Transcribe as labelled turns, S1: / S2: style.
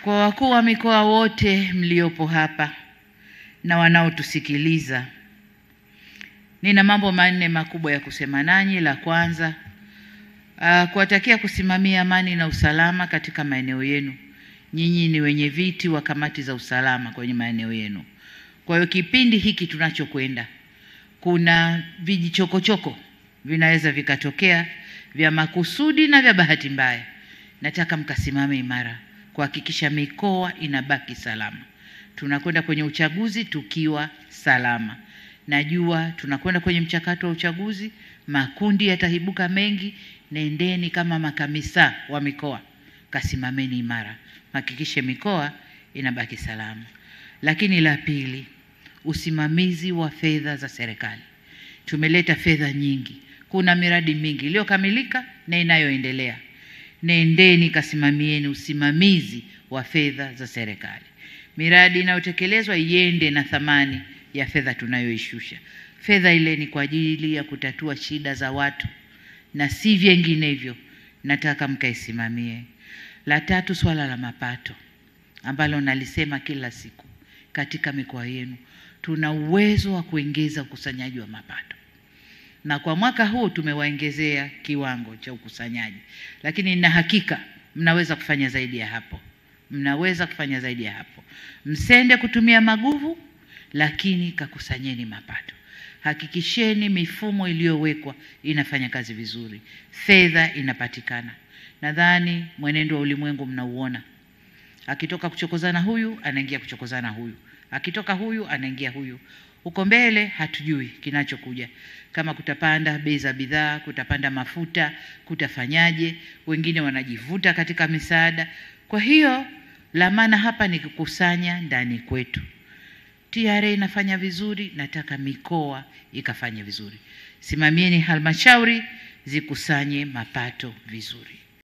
S1: Kwa wakuu wa mikoa wote mliopo hapa na wanaotusikiliza, nina mambo manne makubwa ya kusema nanyi. La kwanza, kuwatakia kusimamia amani na usalama katika maeneo yenu. Nyinyi ni wenye viti wa kamati za usalama kwenye maeneo yenu. Kwa hiyo kipindi hiki tunachokwenda, kuna vijichokochoko vinaweza vikatokea vya makusudi na vya bahati mbaya. Nataka mkasimame imara kuhakikisha mikoa inabaki salama. Tunakwenda kwenye uchaguzi tukiwa salama. Najua tunakwenda kwenye mchakato wa uchaguzi, makundi yatahibuka mengi. Nendeni kama makamisa wa mikoa, kasimameni imara, hakikishe mikoa inabaki salama. Lakini la pili, usimamizi wa fedha za serikali. Tumeleta fedha nyingi, kuna miradi mingi iliyokamilika na inayoendelea. Nendeni kasimamieni usimamizi wa fedha za serikali. Miradi inayotekelezwa iende na thamani ya fedha tunayoishusha. Fedha ile ni kwa ajili ya kutatua shida za watu na si vinginevyo. Nataka mkaisimamie. La tatu, swala la mapato ambalo nalisema kila siku. Katika mikoa yenu tuna uwezo wa kuongeza ukusanyaji wa mapato, na kwa mwaka huu tumewaongezea kiwango cha ukusanyaji, lakini na hakika mnaweza kufanya zaidi ya hapo. Mnaweza kufanya zaidi ya hapo. Msende kutumia maguvu, lakini kakusanyeni mapato. Hakikisheni mifumo iliyowekwa inafanya kazi vizuri, fedha inapatikana. Nadhani mwenendo wa ulimwengu mnauona. Akitoka kuchokozana huyu, anaingia kuchokozana huyu. Akitoka huyu, anaingia huyu. Uko mbele hatujui kinachokuja. Kama kutapanda bei za bidhaa, kutapanda mafuta, kutafanyaje. Wengine wanajivuta katika misaada. Kwa hiyo la maana hapa ni kukusanya ndani kwetu. TRA inafanya vizuri, nataka mikoa ikafanye vizuri. Simamieni halmashauri zikusanye mapato vizuri.